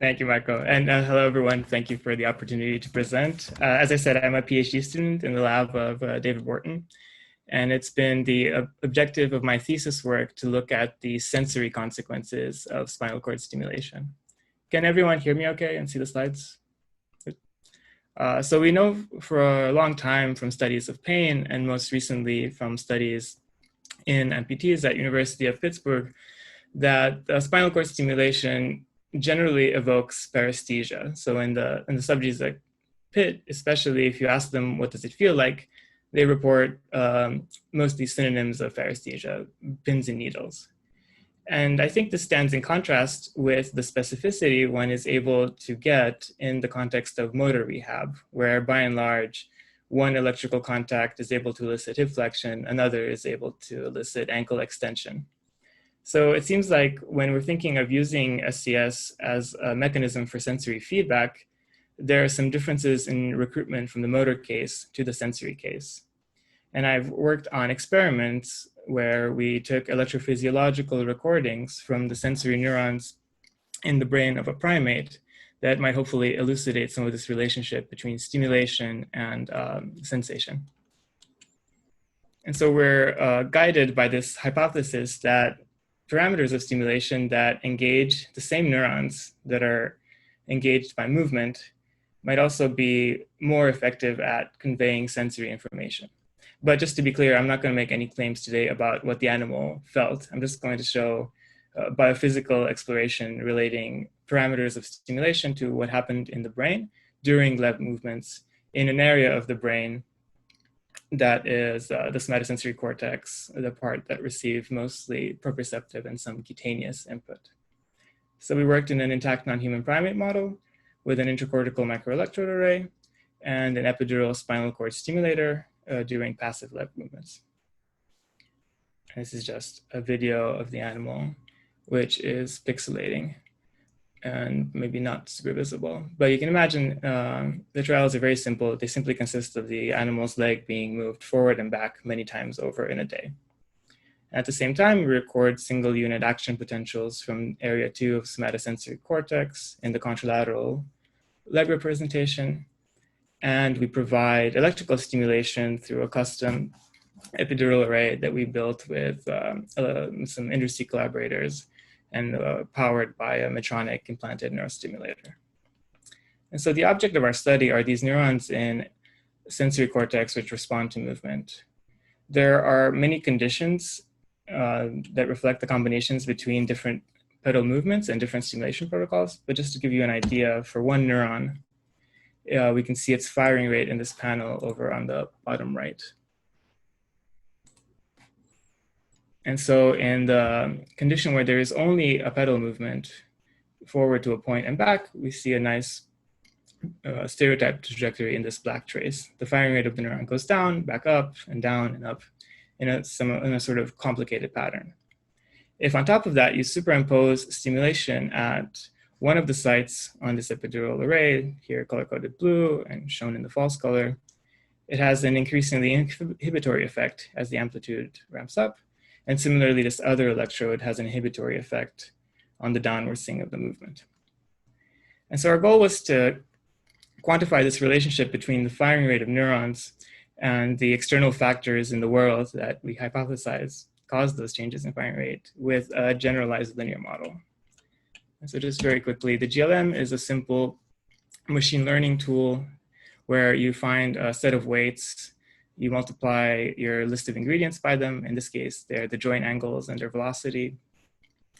Thank you, Michael. And hello, everyone. Thank you for the opportunity to present. As I said, I'm a PhD student in the lab of David Wharton. And it's been the objective of my thesis work to look at the sensory consequences of spinal cord stimulation. Can everyone hear me okay and see the slides? So we know for a long time from studies of pain, and most recently from studies in amputees at University of Pittsburgh, that spinal cord stimulation generally evokes paresthesia. So in the subjects like PIT, especially if you ask them what does it feel like, they report mostly synonyms of paresthesia, pins and needles. And I think this stands in contrast with the specificity one is able to get in the context of motor rehab, where by and large, one electrical contact is able to elicit hip flexion, another is able to elicit ankle extension. So it seems like when we're thinking of using SCS as a mechanism for sensory feedback, there are some differences in recruitment from the motor case to the sensory case. And I've worked on experiments where we took electrophysiological recordings from the sensory neurons in the brain of a primate that might hopefully elucidate some of this relationship between stimulation and sensation. And so we're guided by this hypothesis that parameters of stimulation that engage the same neurons that are engaged by movement might also be more effective at conveying sensory information. But just to be clear, I'm not going to make any claims today about what the animal felt. I'm just going to show biophysical exploration relating parameters of stimulation to what happened in the brain during leg movements in an area of the brain that is the somatosensory cortex, the part that receives mostly proprioceptive and some cutaneous input. So we worked in an intact non-human primate model with an intracortical microelectrode array and an epidural spinal cord stimulator during passive leg movements. And this is just a video of the animal, which is pixelating and maybe not super visible. But you can imagine the trials are very simple. They simply consist of the animal's leg being moved forward and back many times over in a day. At the same time, we record single unit action potentials from area 2 of somatosensory cortex in the contralateral leg representation. And we provide electrical stimulation through a custom epidural array that we built with some industry collaborators and powered by a Medtronic implanted neurostimulator. And so the object of our study are these neurons in sensory cortex which respond to movement. There are many conditions that reflect the combinations between different pedal movements and different stimulation protocols. But just to give you an idea, for one neuron, we can see its firing rate in this panel over on the bottom right. And so in the condition where there is only a pedal movement forward to a point and back, we see a nice stereotyped trajectory in this black trace. The firing rate of the neuron goes down, back up, and down and up in a sort of complicated pattern. If on top of that, you superimpose stimulation at one of the sites on this epidural array, here color-coded blue and shown in the false color, it has an increasingly inhibitory effect as the amplitude ramps up. And similarly, this other electrode has an inhibitory effect on the downward swing of the movement. And so our goal was to quantify this relationship between the firing rate of neurons and the external factors in the world that we hypothesize cause those changes in firing rate with a generalized linear model. And so just very quickly, the GLM is a simple machine learning tool where you find a set of weights, you multiply your list of ingredients by them. In this case, they're the joint angles and their velocity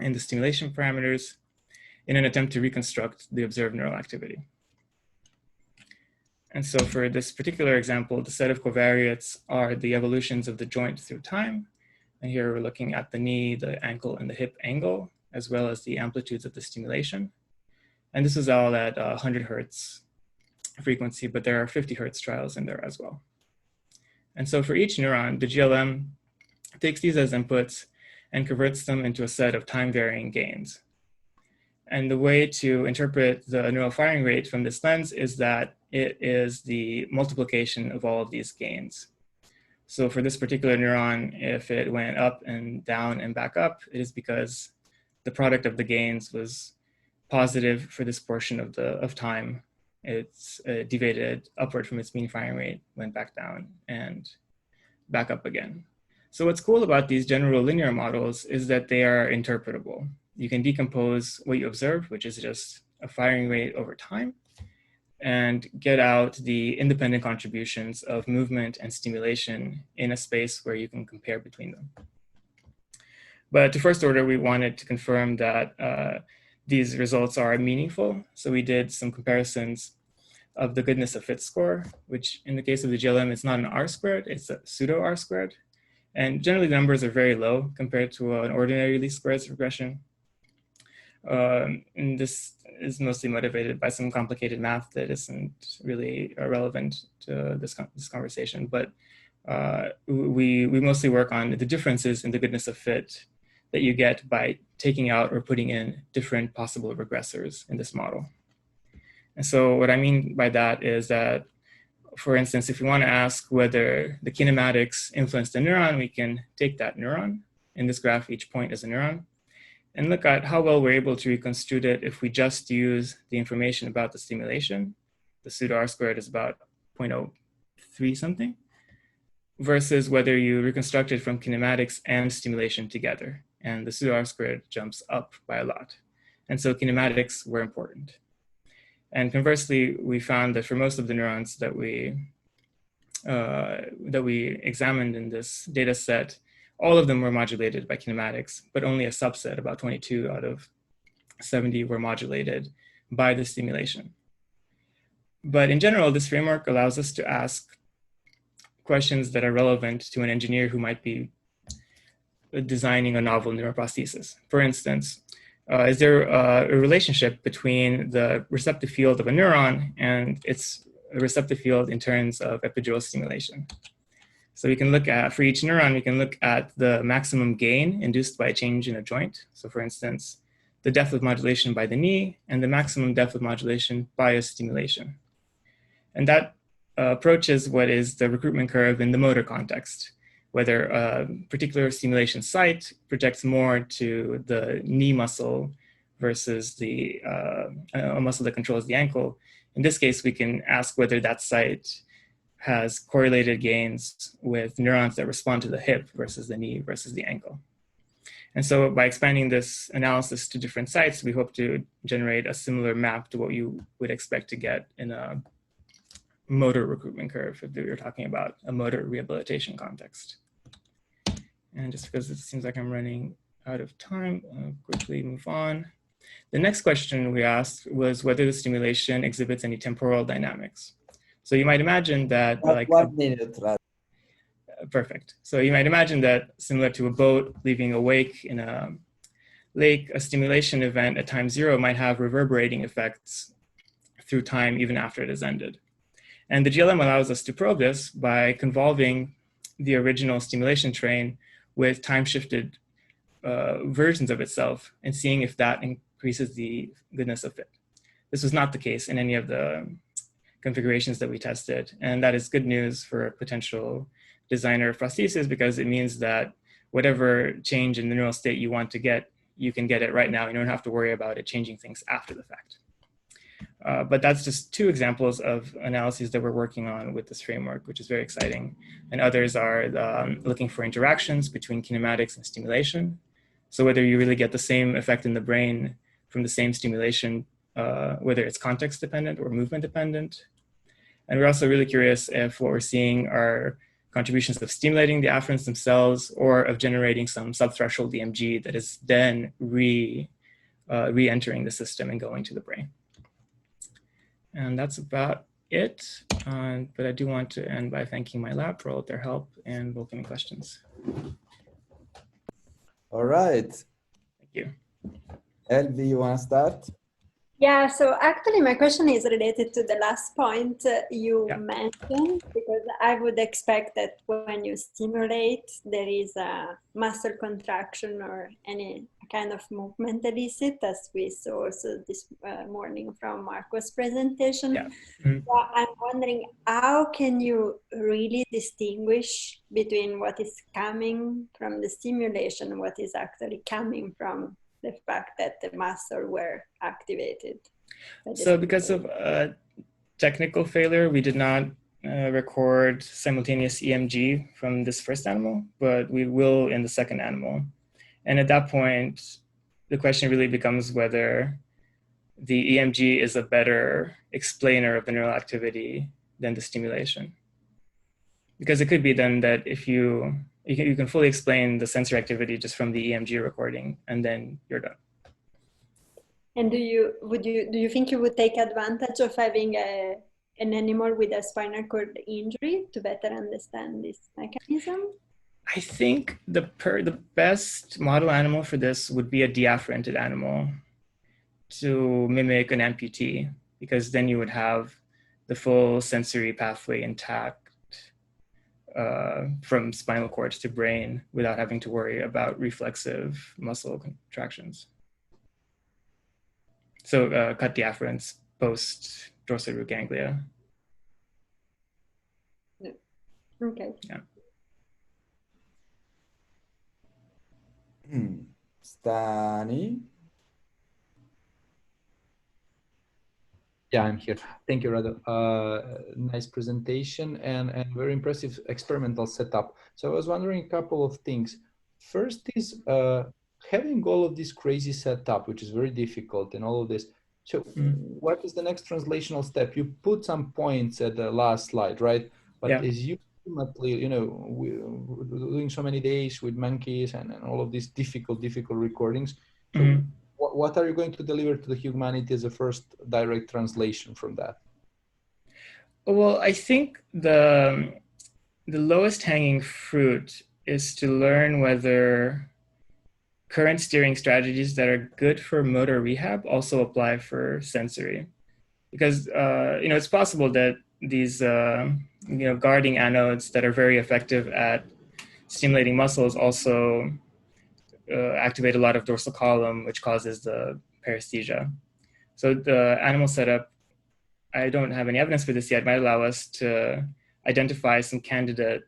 and the stimulation parameters in an attempt to reconstruct the observed neural activity. And so for this particular example, the set of covariates are the evolutions of the joint through time. And here we're looking at the knee, the ankle, and the hip angle, as well as the amplitudes of the stimulation. And this is all at 100 Hertz frequency, but there are 50 Hertz trials in there as well. And so for each neuron, the GLM takes these as inputs and converts them into a set of time-varying gains. And the way to interpret the neural firing rate from this lens is that it is the multiplication of all of these gains. So for this particular neuron, if it went up and down and back up, it is because the product of the gains was positive for this portion of time. It's deviated upward from its mean firing rate, went back down and back up again. So what's cool about these general linear models is that they are interpretable. You can decompose what you observe, which is just a firing rate over time, and get out the independent contributions of movement and stimulation in a space where you can compare between them. But to first order, we wanted to confirm that these results are meaningful. So we did some comparisons of the goodness of fit score, which in the case of the GLM, it's not an R squared, it's a pseudo R squared. And generally the numbers are very low compared to an ordinary least squares regression. And this is mostly motivated by some complicated math that isn't really relevant to this conversation, but we mostly work on the differences in the goodness of fit that you get by taking out or putting in different possible regressors in this model. And so what I mean by that is that, for instance, if we want to ask whether the kinematics influence the neuron, we can take that neuron. In this graph, each point is a neuron, and look at how well we're able to reconstruct it if we just use the information about the stimulation. The pseudo R squared is about 0.03 something, versus whether you reconstruct it from kinematics and stimulation together. And the pseudo R squared jumps up by a lot. And so kinematics were important. And conversely, we found that for most of the neurons that we examined in this data set, all of them were modulated by kinematics, but only a subset, about 22 out of 70, were modulated by the stimulation. But in general, this framework allows us to ask questions that are relevant to an engineer who might be designing a novel neuroprosthesis. For instance, is there a relationship between the receptive field of a neuron and its receptive field in terms of epidural stimulation? So we can look at, for each neuron, we can look at the maximum gain induced by a change in a joint. So for instance, the depth of modulation by the knee and the maximum depth of modulation by a stimulation. And that approaches what is the recruitment curve in the motor context, whether a particular stimulation site projects more to the knee muscle versus the a muscle that controls the ankle. In this case, we can ask whether that site has correlated gains with neurons that respond to the hip versus the knee versus the ankle. And so by expanding this analysis to different sites, we hope to generate a similar map to what you would expect to get in a motor recruitment curve if we were talking about a motor rehabilitation context. And just because it seems like I'm running out of time, I'll quickly move on. The next question we asked was whether the stimulation exhibits any temporal dynamics. So you might imagine that like 1 minute, Radu. Perfect. So you might imagine that similar to a boat leaving a wake in a lake, a stimulation event at time 0 might have reverberating effects through time even after it has ended. And the GLM allows us to probe this by convolving the original stimulation train with time-shifted versions of itself and seeing if that increases the goodness of fit. This was not the case in any of the configurations that we tested. And that is good news for a potential designer of prosthesis, because it means that whatever change in the neural state you want to get, you can get it right now. You don't have to worry about it changing things after the fact. But that's just 2 examples of analyses that we're working on with this framework, which is very exciting. And others are looking for interactions between kinematics and stimulation. So whether you really get the same effect in the brain from the same stimulation, whether it's context dependent or movement dependent. And we're also really curious if what we're seeing are contributions of stimulating the afferents themselves or of generating some subthreshold EMG that is then re-entering the system and going to the brain. And that's about it. But I do want to end by thanking my lab for all of their help and welcoming questions. All right. Thank you. Elvi, you want to start? Yeah, so actually my question is related to the last point you mentioned, because I would expect that when you stimulate, there is a muscle contraction or any kind of movement elicit, as we saw also this morning from Marco's presentation. Yeah. Mm-hmm. So I'm wondering, how can you really distinguish between what is coming from the stimulation and what is actually coming from the fact that the muscle were activated. So because of technical failure, we did not record simultaneous EMG from this first animal, but we will in the second animal. And at that point, the question really becomes whether the EMG is a better explainer of the neural activity than the stimulation. Because it could be then that if you can fully explain the sensory activity just from the EMG recording, and then you're done. And do you think you would take advantage of having an animal with a spinal cord injury to better understand this mechanism? I think the best model animal for this would be a deafferented animal to mimic an amputee, because then you would have the full sensory pathway intact from spinal cord to brain without having to worry about reflexive muscle contractions. So cut deafference post dorsal root ganglia. Yeah. Okay. Yeah. Stani. Yeah, I'm here. Thank you, Radu. Nice presentation and very impressive experimental setup. So I was wondering a couple of things. First is having all of this crazy setup, which is very difficult and all of this. So what is the next translational step? You put some points at the last slide, right? But as you ultimately, you know, we're doing so many days with monkeys and all of these difficult recordings. So what are you going to deliver to the humanity as a first direct translation from that? Well, I think the lowest hanging fruit is to learn whether current steering strategies that are good for motor rehab also apply for sensory. Because you know, it's possible that these you know, guarding anodes that are very effective at stimulating muscles also activate a lot of dorsal column, which causes the paresthesia. So the animal setup, I don't have any evidence for this yet, might allow us to identify some candidate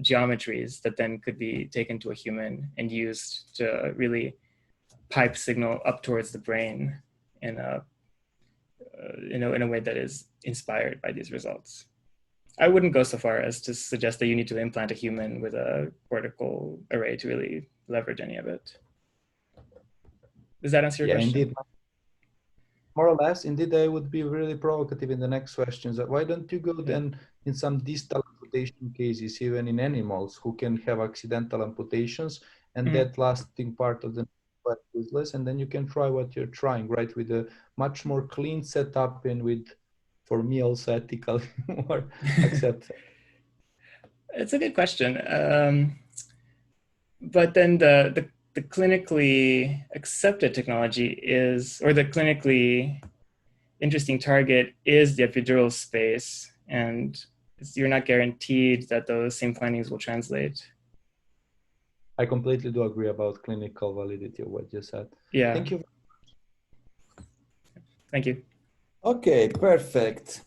geometries that then could be taken to a human and used to really pipe signal up towards the brain in a in a way that is inspired by these results. I wouldn't go so far as to suggest that you need to implant a human with a cortical array to really leverage any of it. Does that answer your question? Indeed. More or less, indeed, I would be really provocative in the next questions. Why don't you go then in some distal amputation cases, even in animals who can have accidental amputations, and that lasting part of the quite useless, and then you can try what you're trying, right, with a much more clean setup and with, for me, also ethical, more acceptable. It's a good question. But then the clinically accepted technology is, or the clinically interesting target is the epidural space, and you're not guaranteed that those same findings will translate. I completely do agree about clinical validity of what you said. Yeah. Thank you. Thank you. Okay, perfect.